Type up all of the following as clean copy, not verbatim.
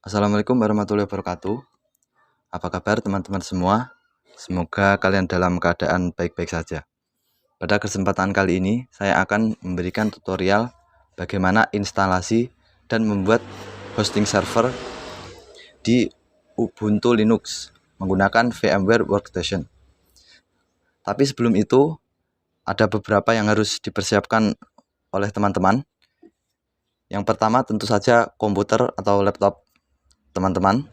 Assalamualaikum warahmatullahi wabarakatuh. Apa kabar teman-teman semua? Semoga kalian dalam keadaan baik-baik saja. Pada kesempatan kali ini, saya akan memberikan tutorial bagaimana instalasi dan membuat hosting server di Ubuntu Linux menggunakan VMware Workstation. Tapi sebelum itu, ada beberapa yang harus dipersiapkan oleh teman-teman. Yang pertama tentu saja komputer atau laptop teman-teman.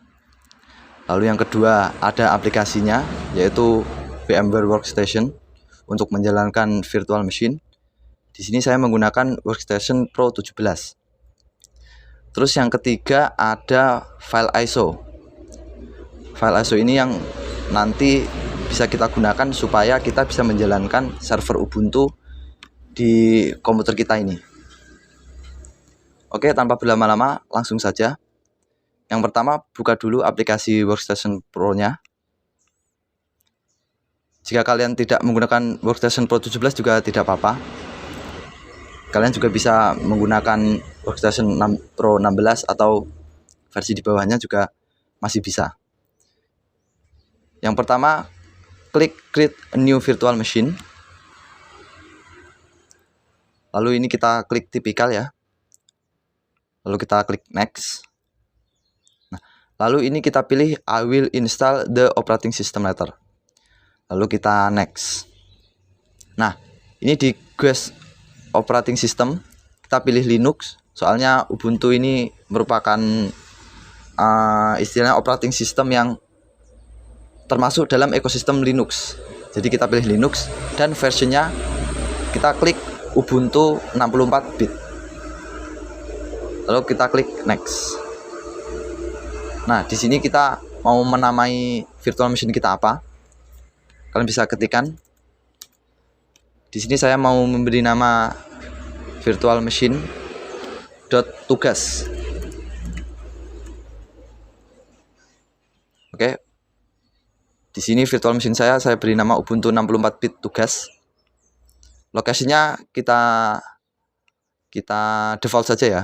Lalu yang kedua ada aplikasinya, yaitu VMware Workstation untuk menjalankan virtual machine. Di sini saya menggunakan Workstation Pro 17. Terus yang ketiga ada file ISO. File ISO ini yang nanti bisa kita gunakan supaya kita bisa menjalankan server Ubuntu di komputer kita ini. Oke, tanpa berlama-lama langsung saja. Yang pertama, buka dulu aplikasi Workstation Pro-nya. Jika kalian tidak menggunakan Workstation Pro 17 juga tidak apa-apa. Kalian juga bisa menggunakan Workstation Pro 16 atau versi di bawahnya juga masih bisa. Yang pertama, klik Create a New Virtual Machine. Lalu ini kita klik tipikal ya. Lalu kita klik Next. Lalu ini kita pilih I will install the operating system later. Lalu kita next. Nah, ini di guest operating system kita pilih Linux. Soalnya Ubuntu ini merupakan istilahnya operating system yang termasuk dalam ekosistem Linux. Jadi kita pilih Linux dan versinya kita klik Ubuntu 64 bit. Lalu kita klik next. Nah, di sini kita mau menamai virtual machine kita apa? Kalian bisa ketikkan. Di sini saya mau memberi nama virtual machine .tugas. Oke. Di sini virtual machine saya beri nama Ubuntu 64 bit tugas. Lokasinya kita default saja ya.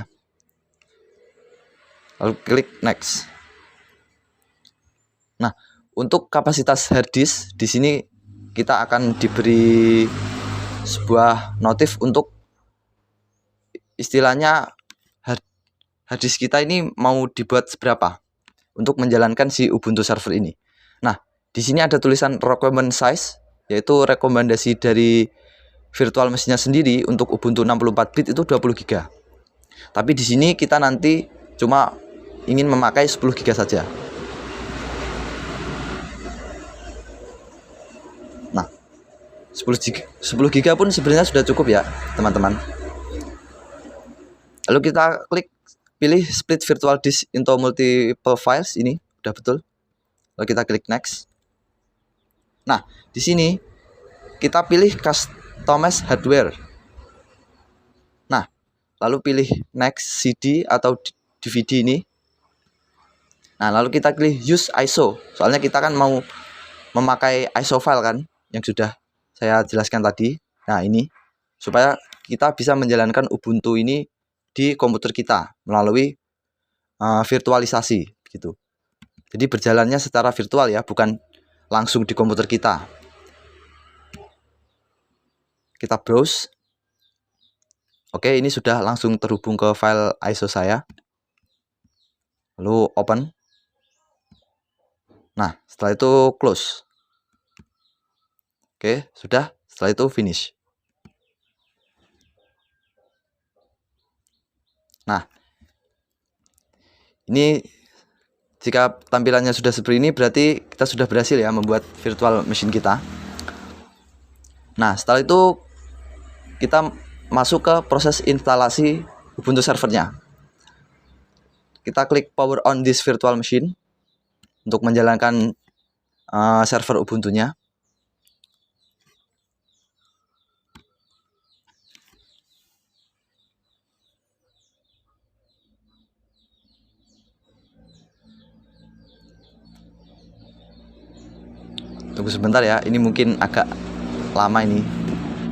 Lalu klik next. Nah, untuk kapasitas hard disk di sini kita akan diberi sebuah notif untuk istilahnya hard disk kita ini mau dibuat seberapa untuk menjalankan si Ubuntu server ini. Nah, di sini ada tulisan recommend size, yaitu rekomendasi dari virtual machine-nya sendiri untuk Ubuntu 64 bit itu 20 GB. Tapi di sini kita nanti cuma ingin memakai 10 GB saja. 10 GB pun sebenarnya sudah cukup ya teman-teman. Lalu kita klik pilih split virtual disk into multiple files, ini udah betul. Lalu kita klik next. Nah, di sini kita pilih customize hardware. Nah, lalu pilih next CD atau DVD ini. Nah, lalu kita pilih use ISO. Soalnya kita kan mau memakai ISO file kan yang sudah saya jelaskan tadi. Nah, ini supaya kita bisa menjalankan Ubuntu ini di komputer kita melalui virtualisasi gitu. Jadi berjalannya secara virtual ya, bukan langsung di komputer kita. Kita browse. Oke, ini sudah langsung terhubung ke file ISO saya. Lalu open. Nah, setelah itu close. Oke, sudah. Setelah itu finish. Nah, ini jika tampilannya sudah seperti ini berarti kita sudah berhasil ya membuat virtual machine kita. Nah, setelah itu kita masuk ke proses instalasi Ubuntu servernya. Kita klik power on this virtual machine untuk menjalankan server Ubuntu-nya. Tunggu sebentar ya, ini mungkin agak lama ini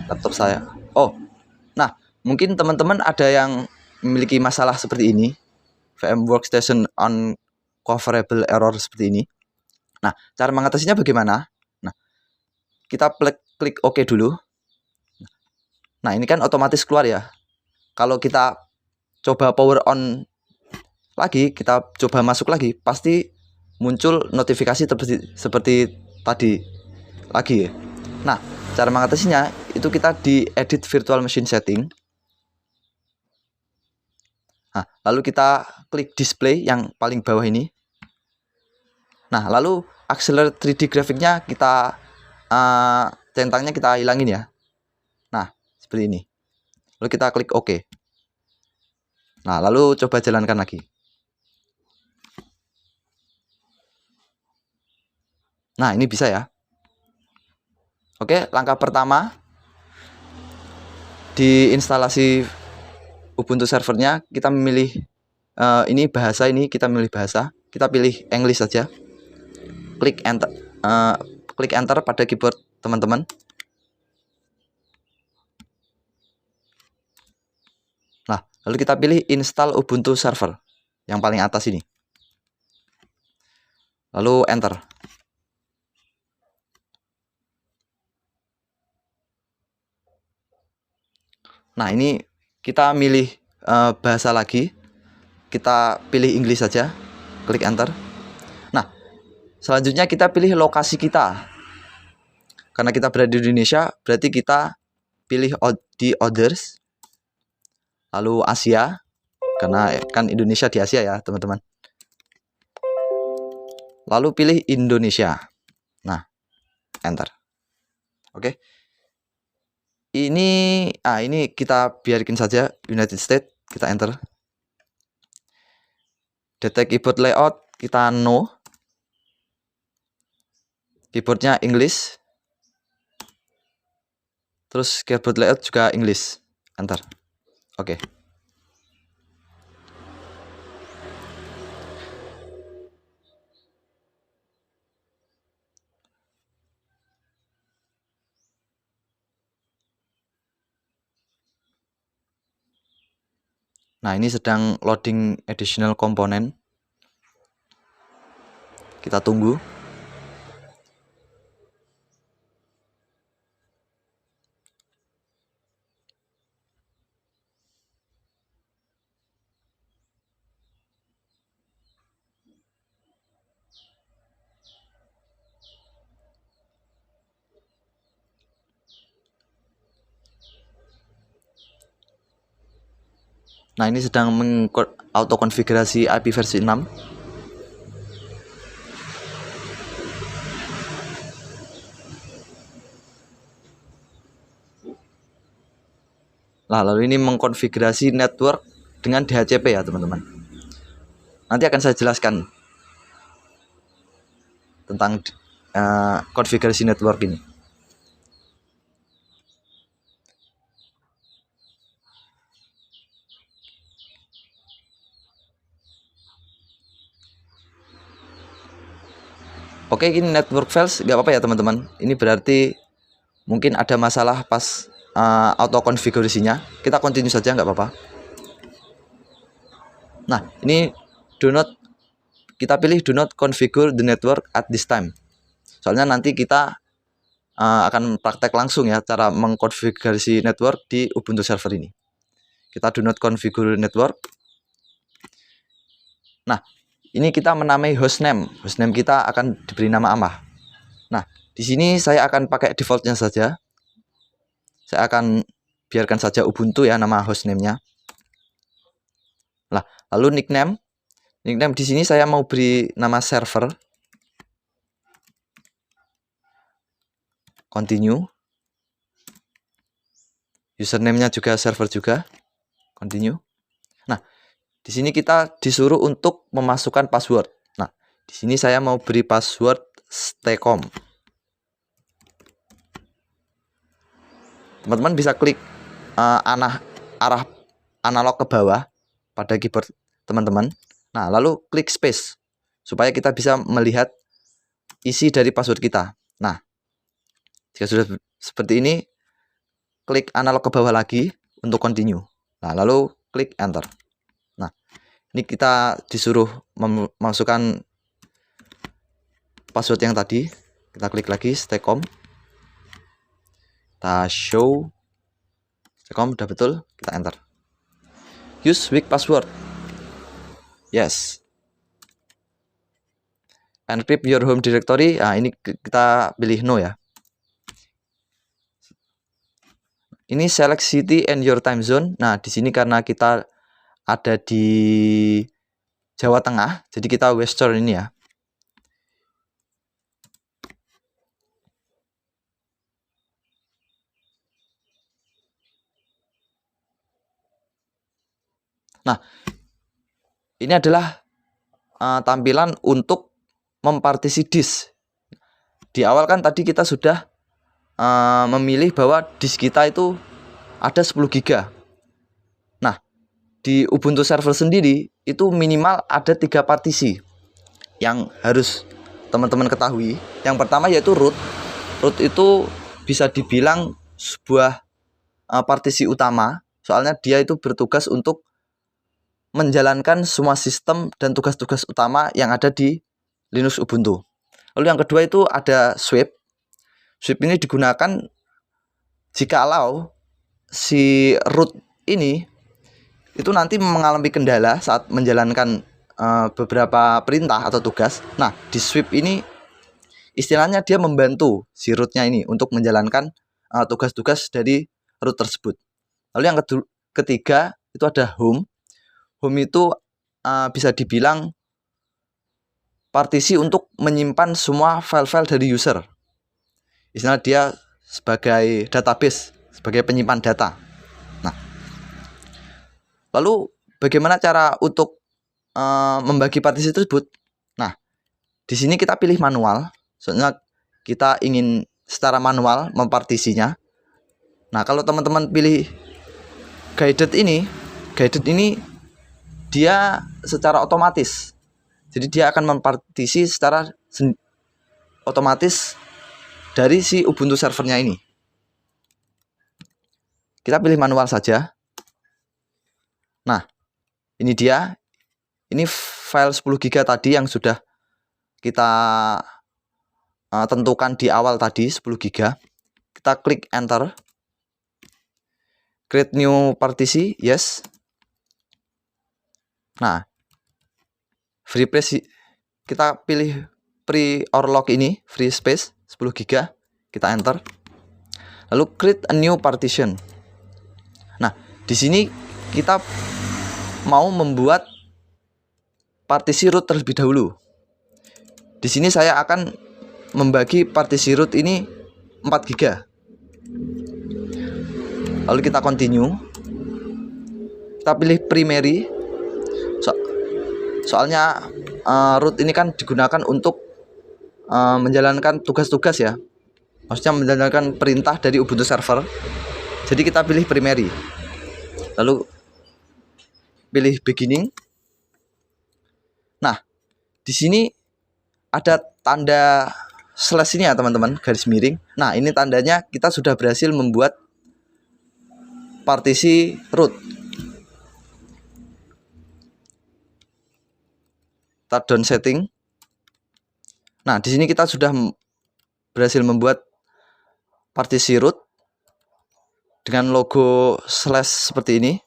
laptop saya. Oh, nah mungkin teman-teman ada yang memiliki masalah seperti ini. VM Workstation on coverable error seperti ini. Nah, cara mengatasinya bagaimana? Nah, kita klik OK dulu. Nah, ini kan otomatis keluar ya. Kalau kita coba power on lagi, kita coba masuk lagi, pasti muncul notifikasi seperti tadi lagi ya. Nah, cara mengatasinya itu kita di edit virtual machine setting. Nah, lalu kita klik display yang paling bawah ini. Nah, lalu accelerate 3D grafiknya kita centangnya kita hilangin ya. Nah, seperti ini. Lalu kita klik OK. Nah, lalu coba jalankan lagi. Nah, ini bisa ya. Oke, langkah pertama di instalasi Ubuntu servernya kita memilih ini bahasa, ini kita milih bahasa, kita pilih English saja. Klik enter pada keyboard teman-teman. Nah, lalu kita pilih install Ubuntu server yang paling atas ini. Lalu enter. Nah, ini kita milih bahasa lagi. Kita pilih English saja. Klik enter. Nah, selanjutnya kita pilih lokasi kita. Karena kita berada di Indonesia, berarti kita pilih di others. Lalu Asia, karena kan Indonesia di Asia ya teman-teman. Lalu pilih Indonesia. Nah, enter. Oke. Ini kita biarkan saja United States, kita enter. Detect keyboard layout, kita no. Keyboardnya English. Terus keyboard layout juga English, enter. Oke. Nah, ini sedang loading additional component. Kita tunggu. Nah, ini sedang auto konfigurasi IP versi 6. Nah, lalu ini mengkonfigurasi network dengan DHCP ya teman-teman. Nanti akan saya jelaskan tentang konfigurasi network ini. Oke, ini network fails, nggak apa-apa ya teman-teman. Ini berarti mungkin ada masalah pas auto konfigurasinya. Kita continue saja, nggak apa-apa. Nah, ini kita pilih do not configure the network at this time. Soalnya nanti kita akan praktek langsung ya cara mengkonfigurasi network di Ubuntu server ini. Kita do not configure network. Nah, ini kita menamai hostname. Hostname kita akan diberi nama Amah. Nah, di sini saya akan pakai defaultnya saja. Saya akan biarkan saja Ubuntu ya nama hostname-nya. Nah, lalu nickname. Nickname di sini saya mau beri nama server. Continue. Username-nya juga server juga. Continue. Nah, di sini kita disuruh untuk memasukkan password. Nah, di sini saya mau beri password staycom. Teman-teman bisa klik arah analog ke bawah pada keyboard teman-teman. Nah, lalu klik space supaya kita bisa melihat isi dari password kita. Nah, jika sudah seperti ini, klik analog ke bawah lagi untuk continue. Nah, lalu klik enter. Nah, Ini kita disuruh memasukkan password yang tadi. Kita klik lagi staycom. Kita show staycom, udah betul, kita enter. Use weak password. Yes. Encrypt your home directory. Nah, ini kita pilih no ya. Ini select city and your time zone. Nah, di sini karena kita ada di Jawa Tengah, jadi kita Western ini ya. Nah, ini adalah tampilan untuk mempartisi disk. Di awal kan tadi kita sudah memilih bahwa disk kita itu ada 10 GB. Nah, di Ubuntu server sendiri itu minimal ada 3 partisi yang harus teman-teman ketahui. Yang pertama yaitu root. Root itu bisa dibilang sebuah partisi utama, soalnya dia itu bertugas untuk menjalankan semua sistem dan tugas-tugas utama yang ada di Linux Ubuntu. Lalu yang kedua itu ada sweep. Sweep ini digunakan jikalau si root ini itu nanti mengalami kendala saat menjalankan beberapa perintah atau tugas. Nah, di sweep ini istilahnya dia membantu si rootnya ini untuk menjalankan tugas-tugas dari root tersebut. Lalu yang ketiga itu ada home. Home itu bisa dibilang partisi untuk menyimpan semua file-file dari user. Istilah dia sebagai database, sebagai penyimpan data. Nah, lalu bagaimana cara untuk membagi partisi tersebut? Nah, di sini kita pilih manual, soalnya kita ingin secara manual mempartisinya. Nah, kalau teman-teman pilih guided ini dia secara otomatis. Jadi dia akan mempartisi secara otomatis dari si Ubuntu servernya ini. Kita pilih manual saja. Nah, ini dia. Ini file 10 GB tadi yang sudah kita tentukan di awal tadi, 10 GB. Kita klik enter. Create new partisi, yes. Nah, free space kita pilih free or lock ini, free space 10 GB, kita enter. Lalu create a new partition. Nah, di sini kita mau membuat partisi root terlebih dahulu. Di sini saya akan membagi partisi root ini 4 GB. Lalu kita continue. Kita pilih primary. Soalnya root ini kan digunakan untuk menjalankan tugas-tugas ya. Maksudnya menjalankan perintah dari Ubuntu server. Jadi kita pilih primary. Lalu pilih beginning. Nah, di sini ada tanda slash ini ya teman-teman, garis miring. Nah, ini tandanya kita sudah berhasil membuat partisi root. Down setting. Nah, di sini kita sudah berhasil membuat partisi root dengan logo slash seperti ini.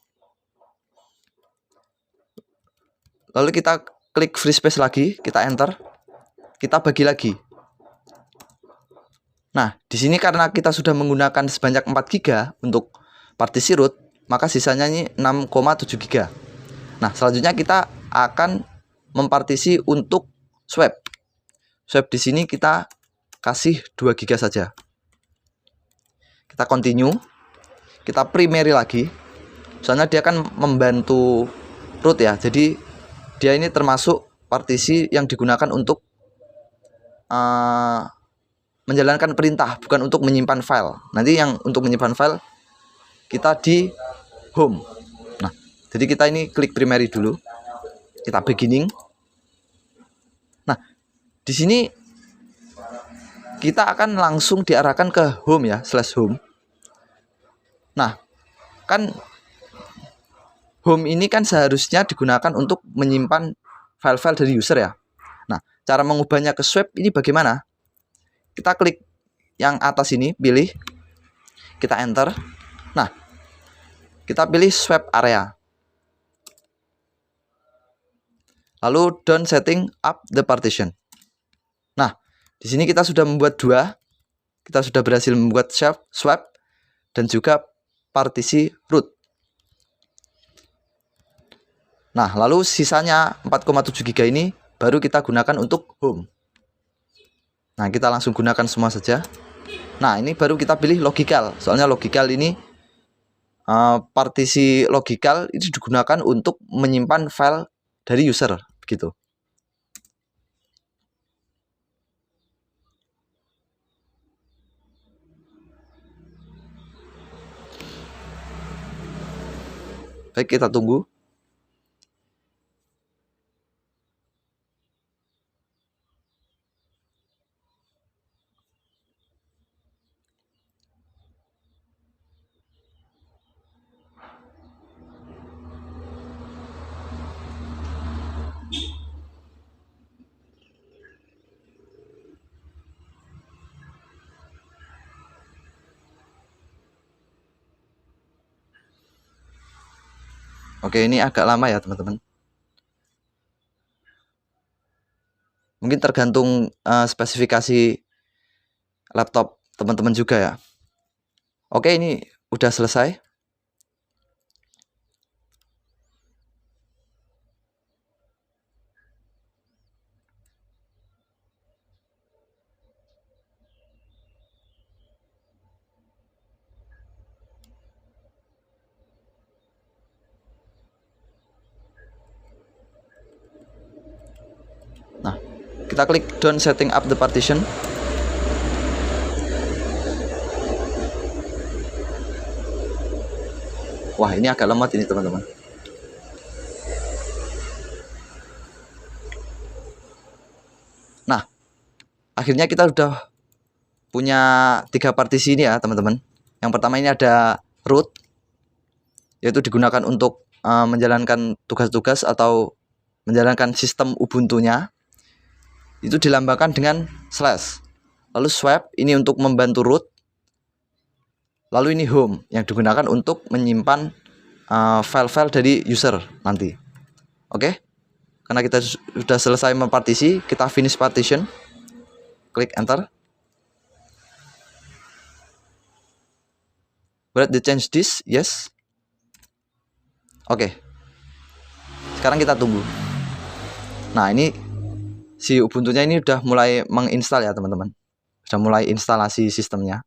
Lalu kita klik free space lagi, kita enter. Kita bagi lagi. Nah, di sini karena kita sudah menggunakan sebanyak 4 GB untuk partisi root, maka sisanya ini 6,7 GB. Nah, selanjutnya kita akan mempartisi untuk swap. Swap di sini kita kasih 2 GB saja. Kita continue. Kita primary lagi. Soalnya dia akan membantu root ya. Jadi dia ini termasuk partisi yang digunakan untuk menjalankan perintah, bukan untuk menyimpan file. Nanti yang untuk menyimpan file kita di home. Nah, jadi kita ini klik primary dulu. Kita beginning. Nah, di sini kita akan langsung diarahkan ke home ya, /home. Nah, kan home ini kan seharusnya digunakan untuk menyimpan file-file dari user ya. Nah, cara mengubahnya ke swap ini bagaimana? Kita klik yang atas ini, pilih, kita enter. Nah, kita pilih swap area. Lalu down setting up the partition. Nah, di sini kita sudah membuat dua. Kita sudah berhasil membuat swap dan juga partisi root. Nah, lalu sisanya 4,7 GB ini baru kita gunakan untuk home. Nah, kita langsung gunakan semua saja. Nah, ini baru kita pilih logical. Soalnya logical ini partisi logical itu digunakan untuk menyimpan file dari user, begitu. Baik, kita tunggu. Oke, ini agak lama ya teman-teman. Mungkin tergantung spesifikasi laptop teman-teman juga ya. Oke, ini udah selesai. Nah, kita klik down setting up the partition. Wah, ini agak lemot ini teman-teman. Nah, akhirnya kita udah punya 3 partisi ini ya teman-teman. Yang pertama ini ada root, yaitu digunakan untuk menjalankan tugas-tugas atau menjalankan sistem Ubuntu-nya. Itu dilambangkan dengan slash. Lalu swap ini untuk membantu root. Lalu ini home yang digunakan untuk menyimpan file-file dari user nanti. Oke, karena kita sudah selesai mempartisi, kita finish partition, klik enter. Will it change this? Yes. Oke, sekarang kita tunggu. Nah, ini si Ubuntu-nya ini udah mulai menginstal ya teman-teman, sudah mulai instalasi sistemnya.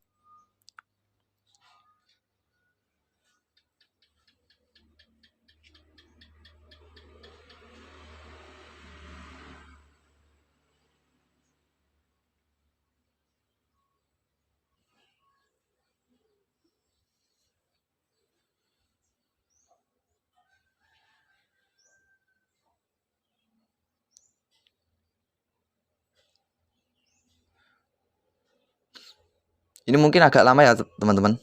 Ini mungkin agak lama ya teman-teman,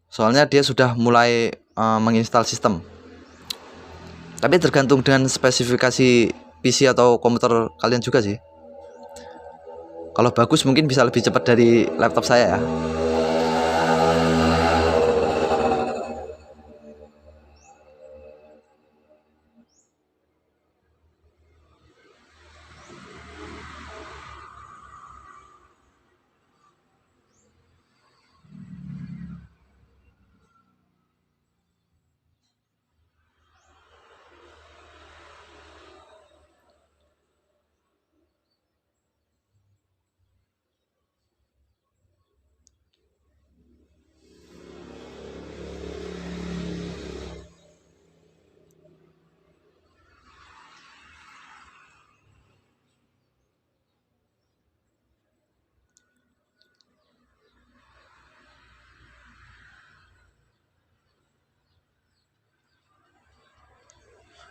soalnya dia sudah mulai menginstal sistem. Tapi tergantung dengan spesifikasi PC atau komputer kalian juga sih. Kalau bagus mungkin bisa lebih cepat dari laptop saya ya.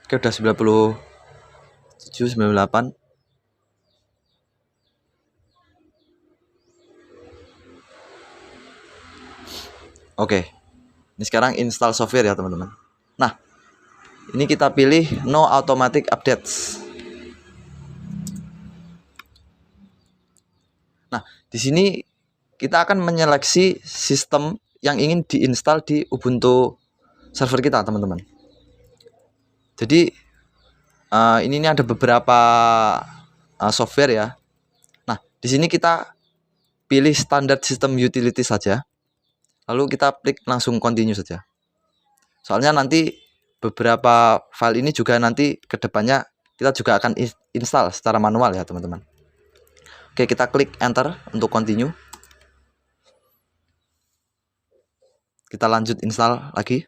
Oke, udah 97, 98. Oke, ini sekarang install software ya teman-teman. Nah, Ini kita pilih no automatic updates. Nah, di sini kita akan menyeleksi sistem yang ingin diinstal di Ubuntu server kita, teman-teman. Jadi ini ada beberapa software ya. Nah, di sini kita pilih standar sistem utility saja. Lalu kita klik langsung continue saja. Soalnya nanti beberapa file ini juga nanti kedepannya kita juga akan install secara manual ya, teman-teman. Oke, kita klik enter untuk continue. Kita lanjut install lagi.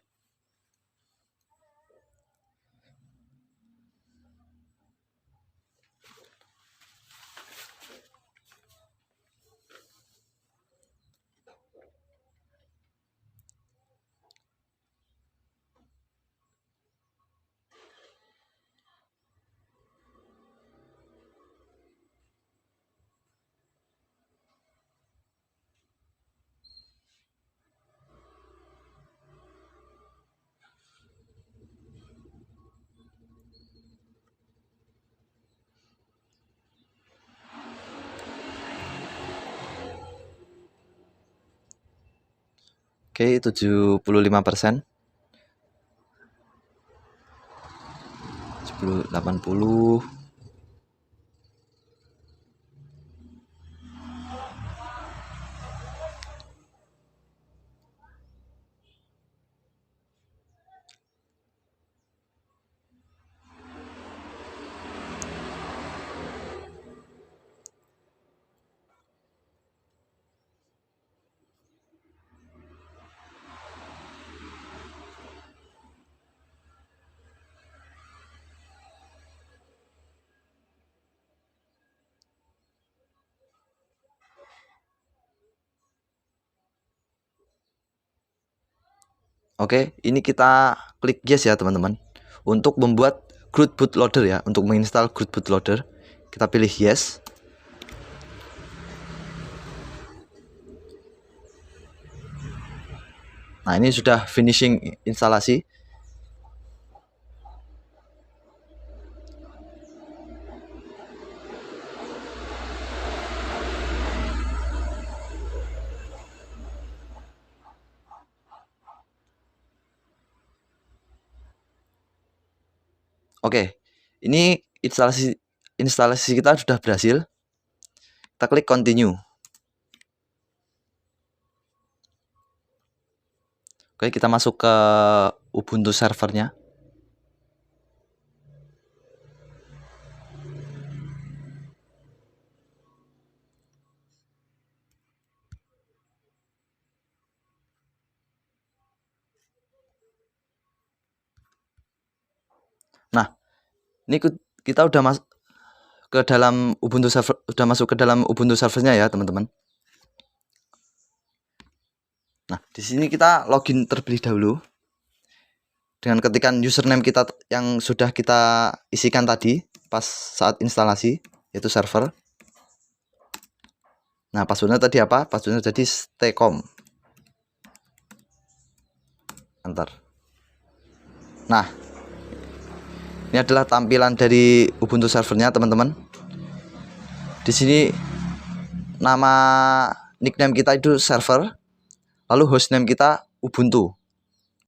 Oke, 75%. 80. Oke, ini kita klik yes ya, teman-teman. Untuk membuat Groot bootloader ya, untuk menginstal Groot bootloader, kita pilih yes. Nah, ini sudah finishing instalasi. Oke, ini instalasi kita sudah berhasil. Kita klik continue. Oke, kita masuk ke Ubuntu servernya. Nah, ini kita udah masuk ke dalam Ubuntu server, servernya ya, teman-teman. Nah, di sini kita login terlebih dahulu dengan ketikan username kita yang sudah kita isikan tadi pas saat instalasi, yaitu server. Nah, passwordnya tadi apa? Passwordnya jadi staycom. Enter. Nah, ini adalah tampilan dari Ubuntu servernya, teman-teman. Di sini nama nickname kita itu server, lalu hostname kita Ubuntu.